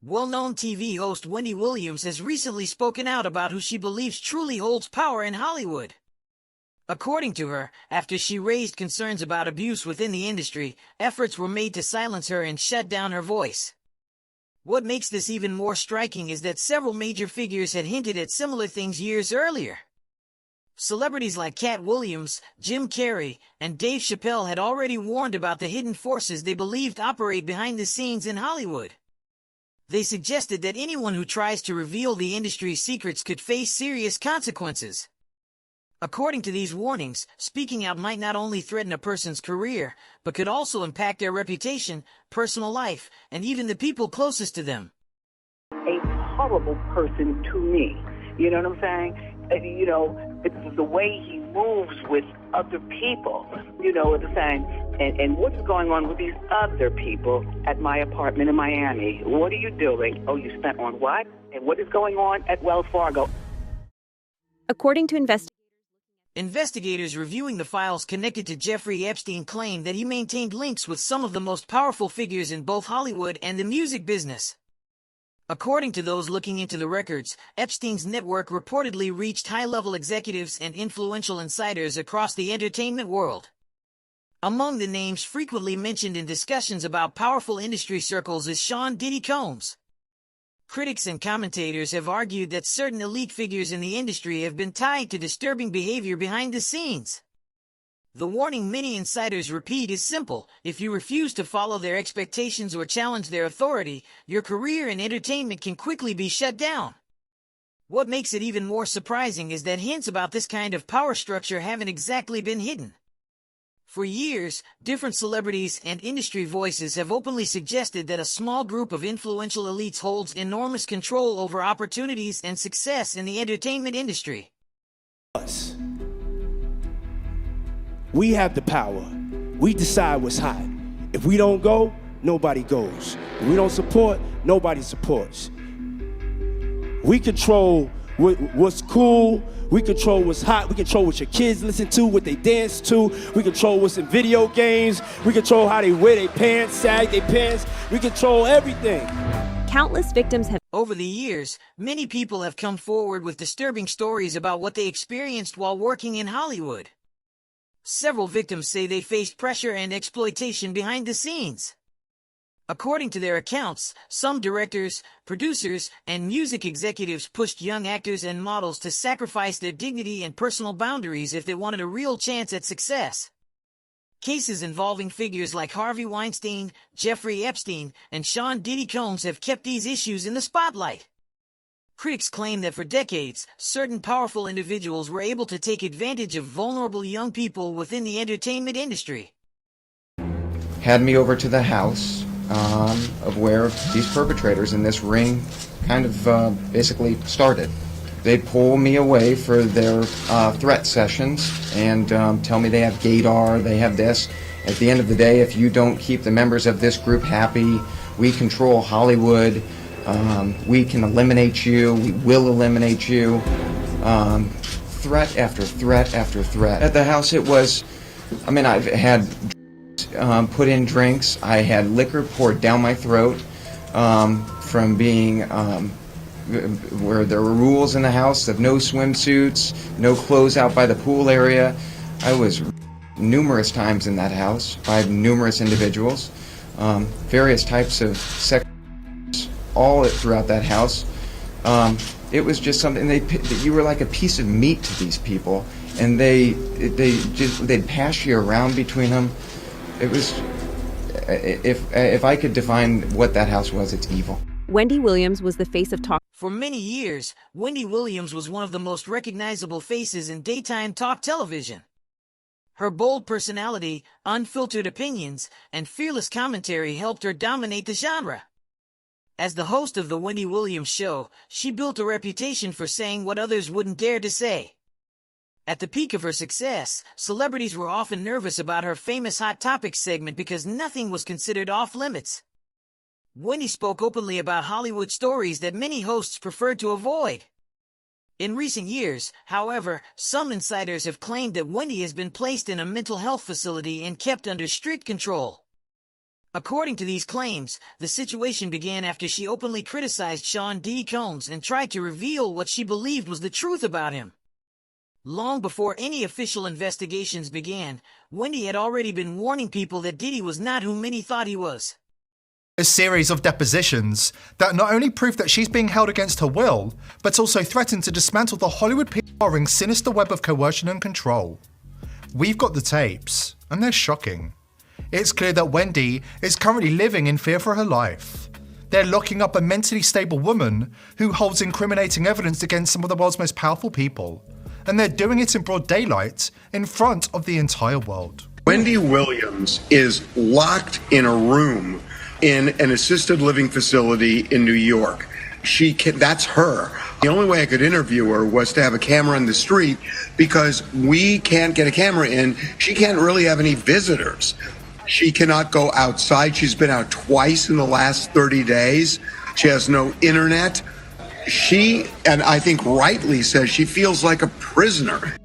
Well-known TV host Wendy Williams has recently spoken out about who she believes truly holds power in Hollywood. According to her, after she raised concerns about abuse within the industry, efforts were made to silence her and shut down her voice. What makes this even more striking is that several major figures had hinted at similar things years earlier. Celebrities like Katt Williams, Jim Carrey, and Dave Chappelle had already warned about the hidden forces they believed operate behind the scenes in Hollywood. They suggested that anyone who tries to reveal the industry's secrets could face serious consequences. According to these warnings, speaking out might not only threaten a person's career, but could also impact their reputation, personal life, and even the people closest to them. A horrible person to me. You know what I'm saying? It's the way he moves with other people. You know what I'm saying? And what's going on with these other people at my apartment in Miami? What are you doing? Oh, you spent on what? And what is going on at Wells Fargo? According to investigators reviewing the files connected to Jeffrey Epstein claim that he maintained links with some of the most powerful figures in both Hollywood and the music business. According to those looking into the records, Epstein's network reportedly reached high-level executives and influential insiders across the entertainment world. Among the names frequently mentioned in discussions about powerful industry circles is Sean Diddy Combs. Critics and commentators have argued that certain elite figures in the industry have been tied to disturbing behavior behind the scenes. The warning many insiders repeat is simple: if you refuse to follow their expectations or challenge their authority, your career in entertainment can quickly be shut down. What makes it even more surprising is that hints about this kind of power structure haven't exactly been hidden. For years, different celebrities and industry voices have openly suggested that a small group of influential elites holds enormous control over opportunities and success in the entertainment industry. We have the power. We decide what's hot. If we don't go, nobody goes. If we don't support, nobody supports. We control what's cool. We control what's hot. We control what your kids listen to, what they dance to. We control what's in video games. We control how they wear their pants, sag their pants. We control everything. Countless victims have. Over the years, many people have come forward with disturbing stories about what they experienced while working in Hollywood. Several victims say they faced pressure and exploitation behind the scenes. According to their accounts, some directors, producers, and music executives pushed young actors and models to sacrifice their dignity and personal boundaries if they wanted a real chance at success. Cases involving figures like Harvey Weinstein, Jeffrey Epstein, and Sean Diddy Combs have kept these issues in the spotlight. Critics claim that for decades, certain powerful individuals were able to take advantage of vulnerable young people within the entertainment industry. Had me over to the house of where these perpetrators in this ring kind of basically started. They pull me away for their threat sessions and tell me they have gaydar, they have this. At the end of the day, if you don't keep the members of this group happy, we control Hollywood. We can eliminate you. We will eliminate you. Threat after threat after threat. At the house, it was, I've had put in drinks. I had liquor poured down my throat from being where there were rules in the house of no swimsuits, no clothes out by the pool area. I was numerous times in that house by numerous individuals, various types of sex. All throughout that house. It was just something you were like a piece of meat to these people, and they'd pass you around between them. It was, if I could define what that house was, it's evil. Wendy Williams was the face of talk. For many years, Wendy Williams was one of the most recognizable faces in daytime talk television. Her bold personality, unfiltered opinions, and fearless commentary helped her dominate the genre. As the host of the Wendy Williams Show, she built a reputation for saying what others wouldn't dare to say. At the peak of her success, celebrities were often nervous about her famous Hot Topics segment because nothing was considered off-limits. Wendy spoke openly about Hollywood stories that many hosts preferred to avoid. In recent years, however, some insiders have claimed that Wendy has been placed in a mental health facility and kept under strict control. According to these claims, the situation began after she openly criticized Sean Diddy Combs and tried to reveal what she believed was the truth about him. Long before any official investigations began, Wendy had already been warning people that Diddy was not who many thought he was. A series of depositions that not only prove that she's being held against her will, but also threaten to dismantle the Hollywood PR ring's sinister web of coercion and control. We've got the tapes, and they're shocking. It's clear that Wendy is currently living in fear for her life. They're locking up a mentally stable woman who holds incriminating evidence against some of the world's most powerful people. And they're doing it in broad daylight in front of the entire world. Wendy Williams is locked in a room in an assisted living facility in New York. That's her. The only way I could interview her was to have a camera in the street because we can't get a camera in. She can't really have any visitors. She cannot go outside. She's been out twice in the last 30 days. She has no internet. She, and I think rightly, says she feels like a prisoner.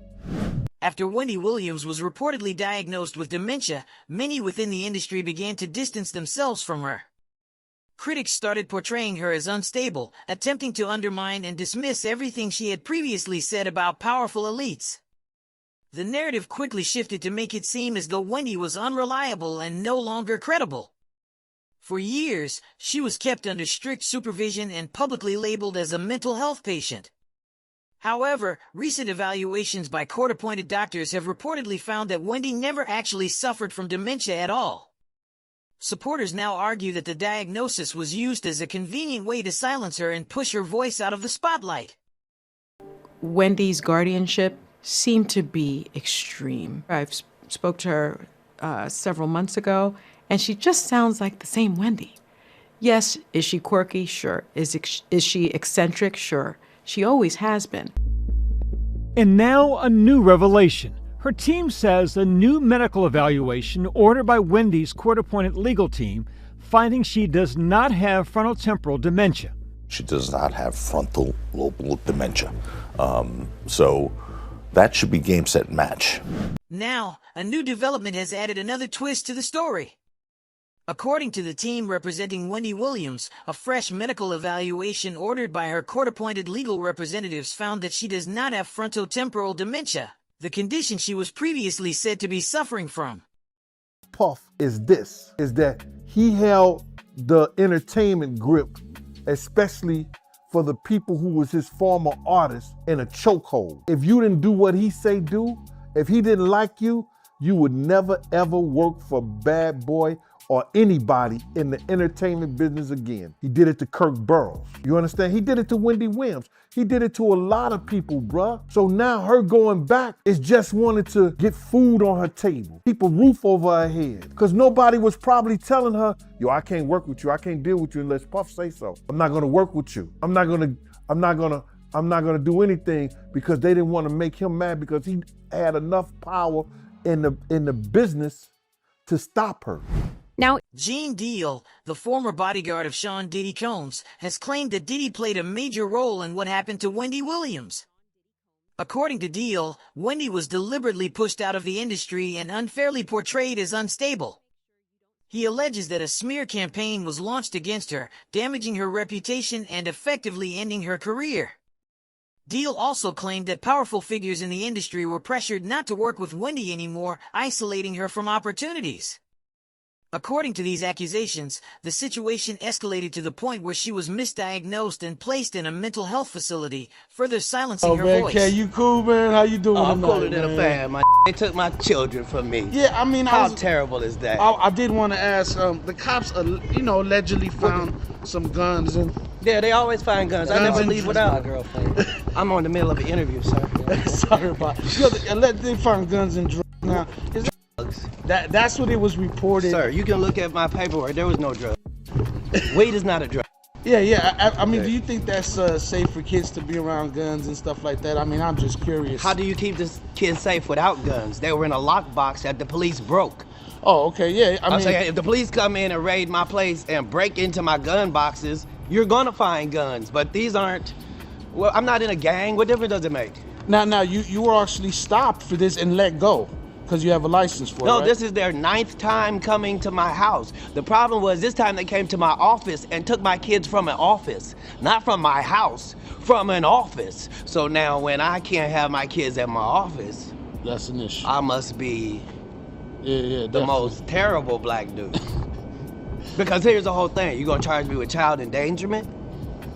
After Wendy Williams was reportedly diagnosed with dementia, many within the industry began to distance themselves from her. Critics started portraying her as unstable, attempting to undermine and dismiss everything she had previously said about powerful elites. The narrative quickly shifted to make it seem as though Wendy was unreliable and no longer credible. For years, she was kept under strict supervision and publicly labeled as a mental health patient. However, recent evaluations by court-appointed doctors have reportedly found that Wendy never actually suffered from dementia at all. Supporters now argue that the diagnosis was used as a convenient way to silence her and push her voice out of the spotlight. Wendy's guardianship seemed to be extreme. I spoke to her several months ago, and she just sounds like the same Wendy. Yes, is she quirky? Sure. Is she eccentric? Sure. She always has been. And now a new revelation. Her team says a new medical evaluation ordered by Wendy's court-appointed legal team finding she does not have frontotemporal dementia. She does not have frontal lobar dementia. So that should be game, set, match. Now, a new development has added another twist to the story. According to the team representing Wendy Williams, a fresh medical evaluation ordered by her court-appointed legal representatives found that she does not have frontotemporal dementia, the condition she was previously said to be suffering from. Puff is that he held the entertainment grip, especially for the people who was his former artists, in a chokehold. If you didn't do what he say do, if he didn't like you, you would never ever work for Bad Boy or anybody in the entertainment business again. He did it to Kirk Burroughs. You understand? He did it to Wendy Williams. He did it to a lot of people, bruh. So now her going back is just wanting to get food on her table, keep a roof over her head. Because nobody was probably telling her, yo, I can't work with you. I can't deal with you unless Puff say so. I'm not gonna work with you. I'm not gonna do anything, because they didn't want to make him mad because he had enough power in the business to stop her. Now, Gene Deal, the former bodyguard of Sean Diddy Combs, has claimed that Diddy played a major role in what happened to Wendy Williams. According to Deal, Wendy was deliberately pushed out of the industry and unfairly portrayed as unstable. He alleges that a smear campaign was launched against her, damaging her reputation and effectively ending her career. Deal also claimed that powerful figures in the industry were pressured not to work with Wendy anymore, isolating her from opportunities. According to these accusations, the situation escalated to the point where she was misdiagnosed and placed in a mental health facility, further silencing her voice. Okay, you cool, man? How you doing tonight, I'm cooler than a fan. They took my children from me. Yeah, I mean, how terrible is that? I did want to ask. The cops, allegedly found some guns and. Yeah, they always find guns. I never leave without. My girlfriend. I'm on the middle of an interview, sir. Sorry about. They found guns and drugs. Now, is that's what it was reported. Sir, you can look at my paperwork. There was no drug. Weed is not a drug. Yeah. I mean, do you think that's safe for kids to be around guns and stuff like that? I mean, I'm just curious. How do you keep the kids safe without guns? They were in a lockbox that the police broke. Oh, okay, yeah. I'm saying, if the police come in and raid my place and break into my gun boxes, you're gonna find guns. But these aren't. Well, I'm not in a gang. What difference does it make? Now, you were actually stopped for this and let go. Because you have a license for it, No, right? this is their 9th time coming to my house. The problem was this time they came to my office and took my kids from an office. Not from my house, from an office. So now when I can't have my kids at my office, that's an issue. I must be the definitely. most terrible black dude. Because here's the whole thing. You gonna charge me with child endangerment?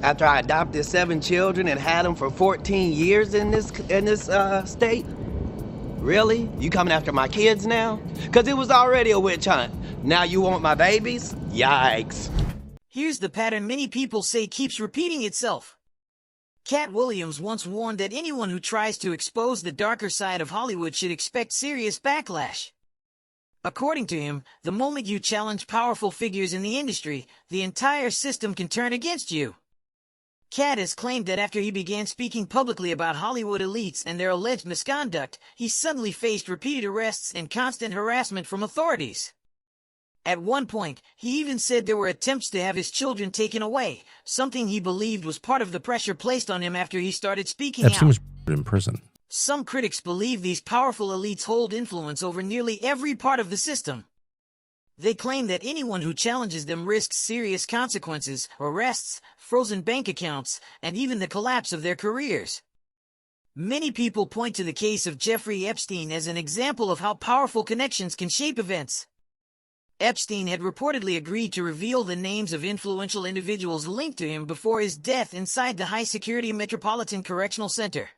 After I adopted 7 children and had them for 14 years in this state? Really? You coming after my kids now? Because it was already a witch hunt. Now you want my babies? Yikes. Here's the pattern many people say keeps repeating itself. Katt Williams once warned that anyone who tries to expose the darker side of Hollywood should expect serious backlash. According to him, the moment you challenge powerful figures in the industry, the entire system can turn against you. Katt has claimed that after he began speaking publicly about Hollywood elites and their alleged misconduct, he suddenly faced repeated arrests and constant harassment from authorities. At one point, he even said there were attempts to have his children taken away, something he believed was part of the pressure placed on him after he started speaking Epstein out. was in prison. Some critics believe these powerful elites hold influence over nearly every part of the system. They claim that anyone who challenges them risks serious consequences, arrests, frozen bank accounts, and even the collapse of their careers. Many people point to the case of Jeffrey Epstein as an example of how powerful connections can shape events. Epstein had reportedly agreed to reveal the names of influential individuals linked to him before his death inside the high-security Metropolitan Correctional Center.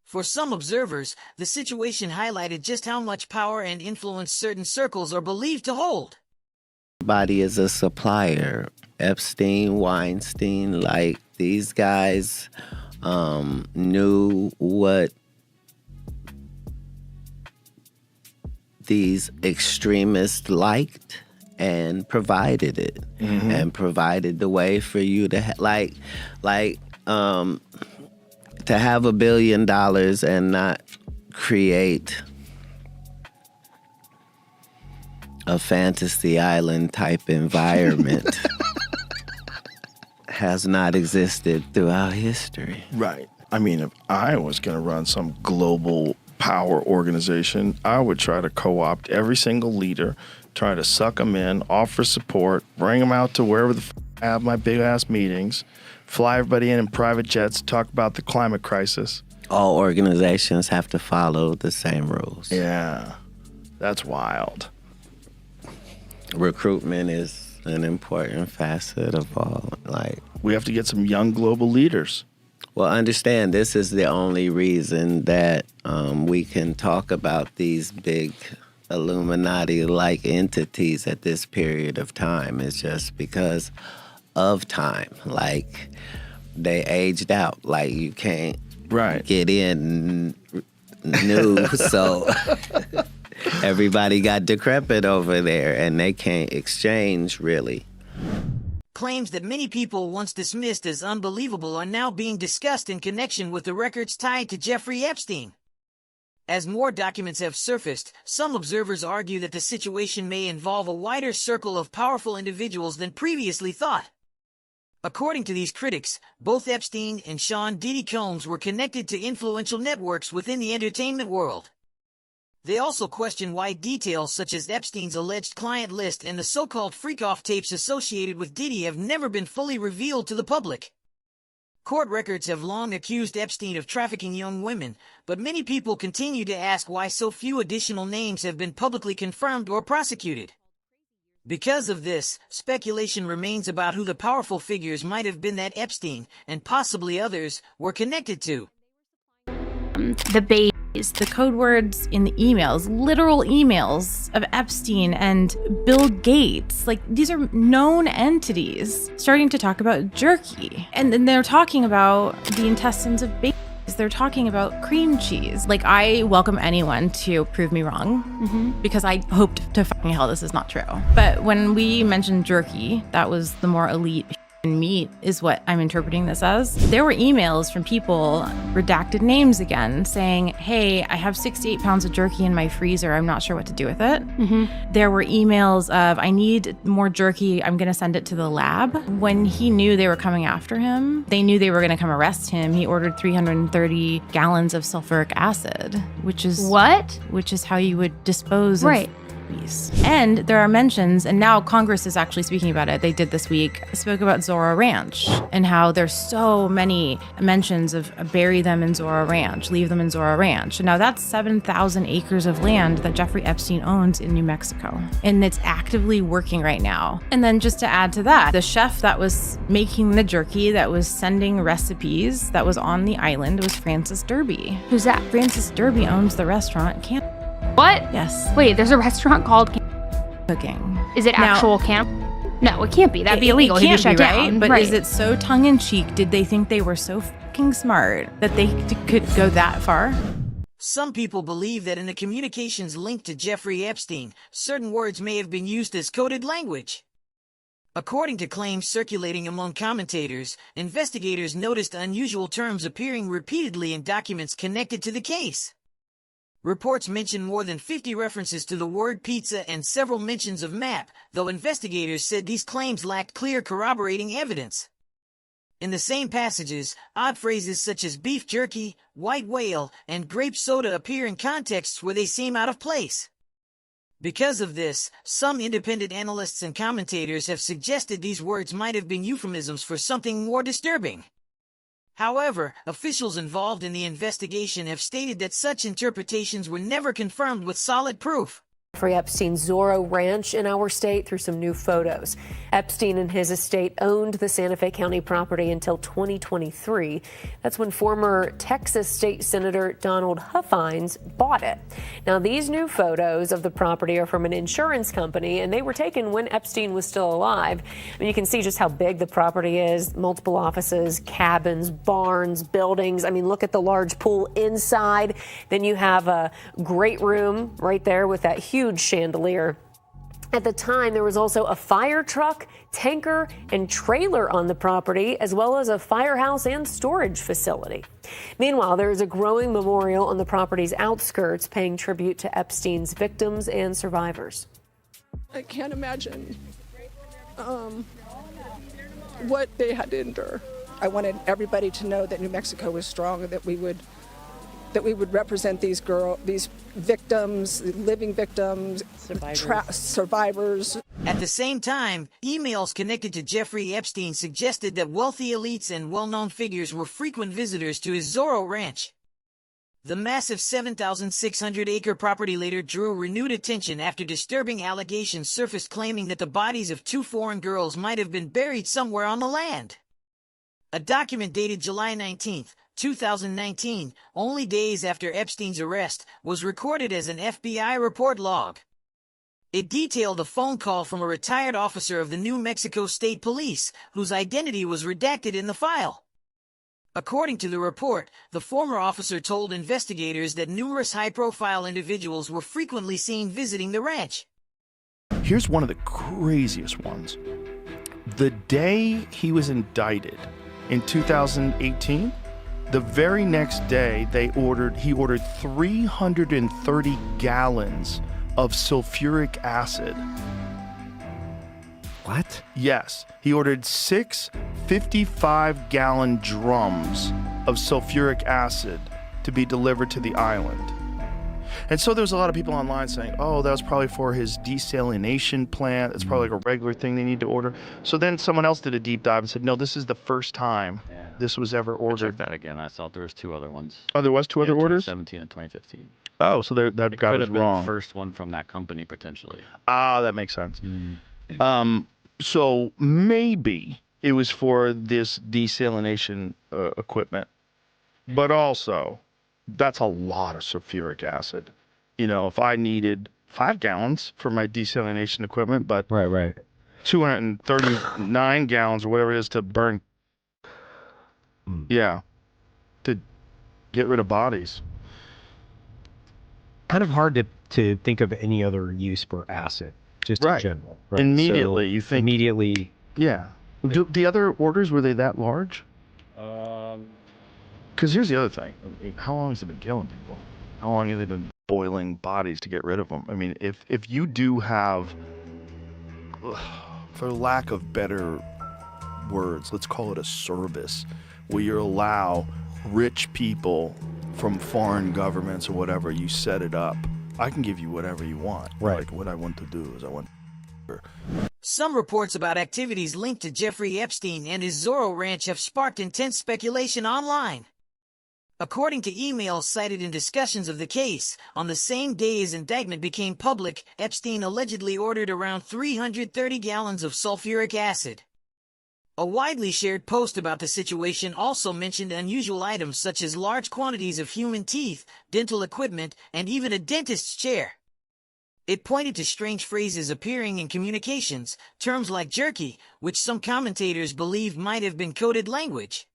For some observers, the situation highlighted just how much power and influence certain circles are believed to hold. Everybody is a supplier. Epstein, Weinstein, like these guys knew what these extremists liked and provided it, and provided the way for you to to have $1 billion and not create a fantasy island type environment has not existed throughout history. Right. I mean, if I was going to run some global power organization, I would try to co-opt every single leader, try to suck them in, offer support, bring them out to wherever I have my big-ass meetings, fly everybody in private jets, talk about the climate crisis. All organizations have to follow the same rules. Yeah, that's wild. Recruitment is an important facet of all. We have to get some young global leaders. Well, understand, this is the only reason that we can talk about these big Illuminati-like entities at this period of time. Is just because of time. Like, they aged out. Like, you can't get in new, so everybody got decrepit over there, and they can't exchange, really. Claims that many people once dismissed as unbelievable are now being discussed in connection with the records tied to Jeffrey Epstein. As more documents have surfaced, some observers argue that the situation may involve a wider circle of powerful individuals than previously thought. According to these critics, both Epstein and Sean Diddy Combs were connected to influential networks within the entertainment world. They also question why details such as Epstein's alleged client list and the so-called freak-off tapes associated with Diddy have never been fully revealed to the public. Court records have long accused Epstein of trafficking young women, but many people continue to ask why so few additional names have been publicly confirmed or prosecuted. Because of this, speculation remains about who the powerful figures might have been that Epstein, and possibly others, were connected to. The babies, the code words in the emails, literal emails of Epstein and Bill Gates. Like, these are known entities starting to talk about jerky. And then they're talking about the intestines of babies. They're talking about cream cheese. Like, I welcome anyone to prove me wrong, because I hoped to fucking hell this is not true. But when we mentioned jerky, that was the more elite meat is what I'm interpreting this as. There were emails from people, redacted names again, saying, hey, I have 68 pounds of jerky in my freezer. I'm not sure what to do with it. There were emails of, I need more jerky. I'm going to send it to the lab. When he knew they were coming after him, they knew they were going to come arrest him. He ordered 330 gallons of sulfuric acid, which is Which is how you would dispose of these. And there are mentions, and now Congress is actually speaking about it. They did this week, spoke about Zorro Ranch and how there's so many mentions of bury them in Zorro Ranch, leave them in Zorro Ranch. And now that's 7,000 acres of land that Jeffrey Epstein owns in New Mexico. And it's actively working right now. And then just to add to that, the chef that was making the jerky, that was sending recipes, that was on the island, was Francis Derby. Who's that? Francis Derby owns the restaurant Camp. What? Yes. Wait, there's a restaurant called Cooking. Is it actual camp? No, it can't be. That'd be illegal. It He'd be can't shut be, right? down. But is it so tongue-in-cheek? Did they think they were so fucking smart that they could go that far? Some people believe that in the communications linked to Jeffrey Epstein, certain words may have been used as coded language. According to claims circulating among commentators, investigators noticed unusual terms appearing repeatedly in documents connected to the case. Reports mention more than 50 references to the word pizza and several mentions of map, though investigators said these claims lacked clear corroborating evidence. In the same passages, odd phrases such as beef jerky, white whale, and grape soda appear in contexts where they seem out of place. Because of this, some independent analysts and commentators have suggested these words might have been euphemisms for something more disturbing. However, officials involved in the investigation have stated that such interpretations were never confirmed with solid proof. Jeffrey Epstein's Zorro Ranch in our state through some new photos. Epstein and his estate owned the Santa Fe County property until 2023. That's when former Texas State Senator Donald Huffines bought it. Now, these new photos of the property are from an insurance company, and they were taken when Epstein was still alive. I mean, you can see just how big the property is, multiple offices, cabins, barns, buildings. I mean, look at the large pool inside. Then you have a great room right there with that huge chandelier. At the time, there was also a fire truck, tanker, and trailer on the property, as well as a firehouse and storage facility. Meanwhile, there is a growing memorial on the property's outskirts paying tribute to Epstein's victims and survivors. I can't imagine what they had to endure. I wanted everybody to know that New Mexico was strong and that we would represent these victims, living victims, survivors. At the same time, emails connected to Jeffrey Epstein suggested that wealthy elites and well-known figures were frequent visitors to his Zorro Ranch. The massive 7,600-acre property later drew renewed attention after disturbing allegations surfaced claiming that the bodies of two foreign girls might have been buried somewhere on the land. A document dated July 19, 2019, only days after Epstein's arrest, was recorded as an FBI report log. It detailed a phone call from a retired officer of the New Mexico State Police, whose identity was redacted in the file. According to the report, the former officer told investigators that numerous high-profile individuals were frequently seen visiting the ranch. Here's one of the craziest ones. The day he was indicted in 2018, the very next day he ordered 330 gallons of sulfuric acid. What? Yes. He ordered 6 55-gallon drums of sulfuric acid to be delivered to the island. And so there's a lot of people online saying, oh, that was probably for his desalination plant. It's probably like a regular thing they need to order. So then someone else did a deep dive and said, no, this is the first time this was ever ordered. I checked that again. I thought there was 2 other ones. Oh, there was 2 other orders? 2017 and 2015. Oh, so that guy was could have been wrong. the first one from that company, potentially. Ah, that makes sense. So maybe it was for this desalination equipment, but also that's a lot of sulfuric acid. You know, if I needed 5 gallons for my desalination equipment, but 239 gallons or whatever it is to burn, to get rid of bodies. Kind of hard to think of any other use for acid, just in general. Right? Immediately, so you think. Immediately. Yeah. The other orders, were they that large? Because here's the other thing. How long has it been killing people? How long have they been boiling bodies to get rid of them? I mean, if you do have, for lack of better words, let's call it a service, where you allow rich people from foreign governments or whatever, you set it up. I can give you whatever you want. Right. Like, what I want to do is Some reports about activities linked to Jeffrey Epstein and his Zorro Ranch have sparked intense speculation online. According to emails cited in discussions of the case, on the same day his indictment became public, Epstein allegedly ordered around 330 gallons of sulfuric acid. A widely shared post about the situation also mentioned unusual items such as large quantities of human teeth, dental equipment, and even a dentist's chair. It pointed to strange phrases appearing in communications, terms like jerky, which some commentators believe might have been coded language.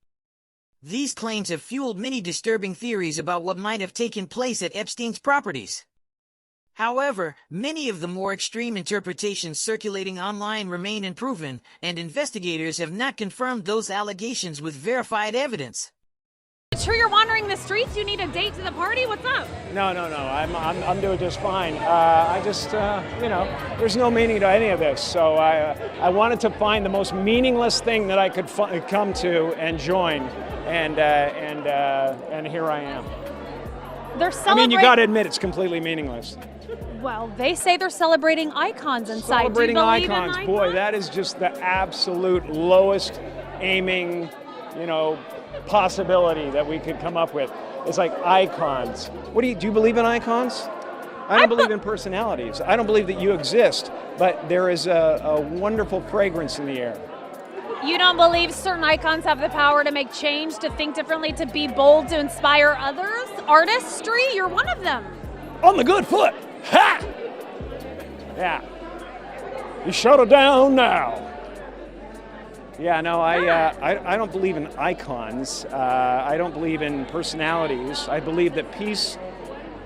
These claims have fueled many disturbing theories about what might have taken place at Epstein's properties. However, many of the more extreme interpretations circulating online remain unproven, and investigators have not confirmed those allegations with verified evidence. It's true you're wandering the streets? You need a date to the party? What's up? No. I'm doing just fine. I just, there's no meaning to any of this. So I wanted to find the most meaningless thing that I could come to and join, and here I am. They're celebrating. I mean, you got to admit it's completely meaningless. Well, they say they're celebrating icons inside. Celebrating Do you believe icons, in boy, that is just the absolute lowest aiming, possibility that we could come up with. It's like icons. Do you believe in icons? I don't believe in personalities. I don't believe that you exist, but there is a wonderful fragrance in the air. You don't believe certain icons have the power to make change, to think differently, to be bold, to inspire others? Artistry? You're one of them. On the good foot. Ha! Yeah. You shut it down now. Yeah, no, I don't believe in icons. I don't believe in personalities. I believe that peace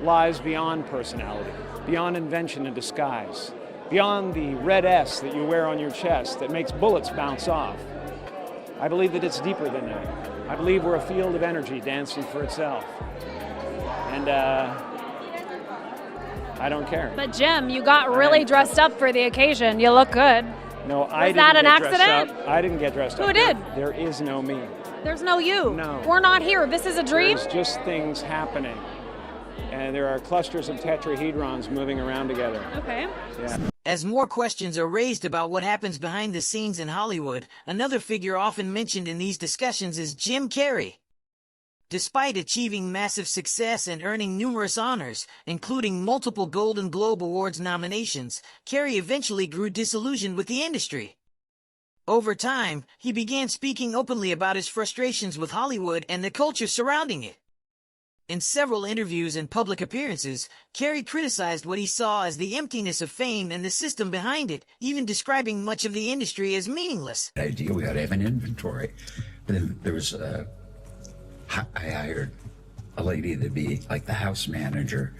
lies beyond personality, beyond invention and disguise, beyond the red S that you wear on your chest that makes bullets bounce off. I believe that it's deeper than that. I believe we're a field of energy dancing for itself. And I don't care. But Jim, you got really dressed up for the occasion. You look good. No, I didn't. Was that an accident? I didn't get dressed up. Who did? There is no me. There's no you. No. We're not here. This is a dream? There's just things happening. And there are clusters of tetrahedrons moving around together. Okay. Yeah. As more questions are raised about what happens behind the scenes in Hollywood, another figure often mentioned in these discussions is Jim Carrey. Despite achieving massive success and earning numerous honors, including multiple Golden Globe Awards nominations, Carrey eventually grew disillusioned with the industry. Over time, he began speaking openly about his frustrations with Hollywood and the culture surrounding it. In several interviews and public appearances, Carrey criticized what he saw as the emptiness of fame and the system behind it, even describing much of the industry as meaningless. The idea we ought to have an inventory. But then there was I hired a lady to be like the house manager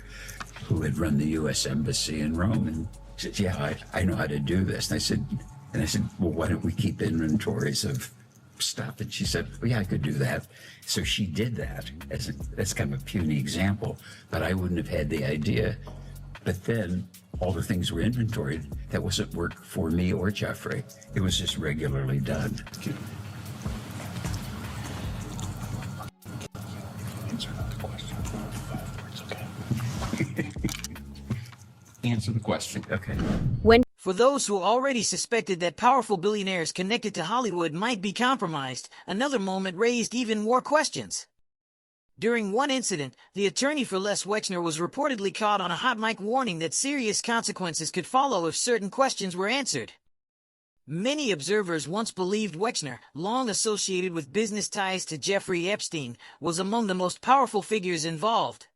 who had run the U.S. Embassy in Rome, and she said, yeah, I know how to do this. And I said, well, why don't we keep inventories of stuff? And she said, well, yeah, I could do that. So she did that as kind of a puny example, but I wouldn't have had the idea. But then all the things were inventoried. That wasn't work for me or Jeffrey. It was just regularly done. Answer the question. Okay. For those who already suspected that powerful billionaires connected to Hollywood might be compromised, another moment raised even more questions. During one incident, the attorney for Les Wexner was reportedly caught on a hot mic warning that serious consequences could follow if certain questions were answered. Many observers once believed Wexner, long associated with business ties to Jeffrey Epstein, was among the most powerful figures involved.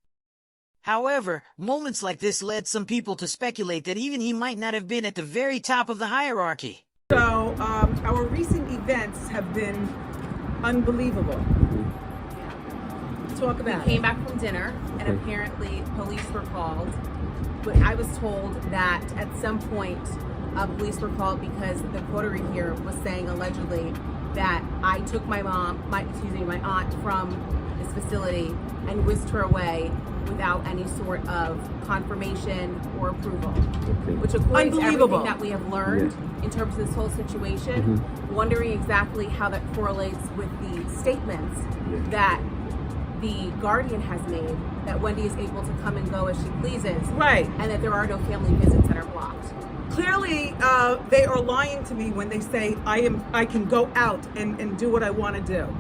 However, moments like this led some people to speculate that even he might not have been at the very top of the hierarchy. So, our recent events have been unbelievable. Talk about it. We came back from dinner, and apparently police were called. But I was told that at some point, police were called because the coterie here was saying allegedly that I took my aunt from this facility and whisked her away without any sort of confirmation or approval. Which according to everything that we have learned in terms of this whole situation, wondering exactly how that correlates with the statements that the Guardian has made that Wendy is able to come and go as she pleases. Right. And that there are no family visits that are blocked. Clearly, they are lying to me when they say I can go out and do what I want to do.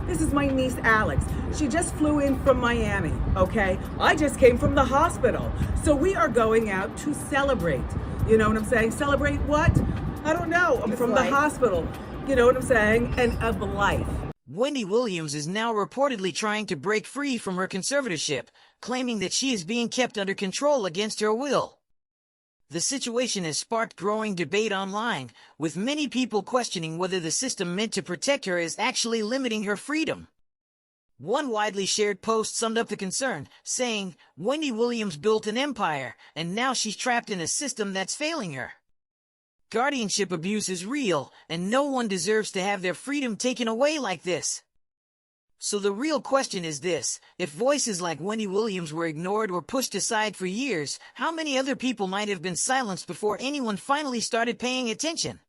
This is my niece, Alex. She just flew in from Miami, okay? I just came from the hospital. So we are going out to celebrate. You know what I'm saying? Celebrate what? I don't know. I'm from the hospital. You know what I'm saying? And of life. Wendy Williams is now reportedly trying to break free from her conservatorship, claiming that she is being kept under control against her will. The situation has sparked growing debate online, with many people questioning whether the system meant to protect her is actually limiting her freedom. One widely shared post summed up the concern, saying, "Wendy Williams built an empire, and now she's trapped in a system that's failing her. Guardianship abuse is real, and no one deserves to have their freedom taken away like this." So the real question is this: if voices like Wendy Williams were ignored or pushed aside for years, how many other people might have been silenced before anyone finally started paying attention?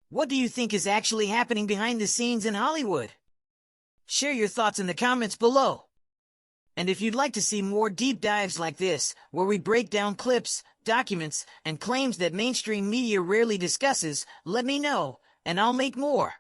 What do you think is actually happening behind the scenes in Hollywood? Share your thoughts in the comments below. And if you'd like to see more deep dives like this, where we break down clips, documents, and claims that mainstream media rarely discusses, let me know, and I'll make more.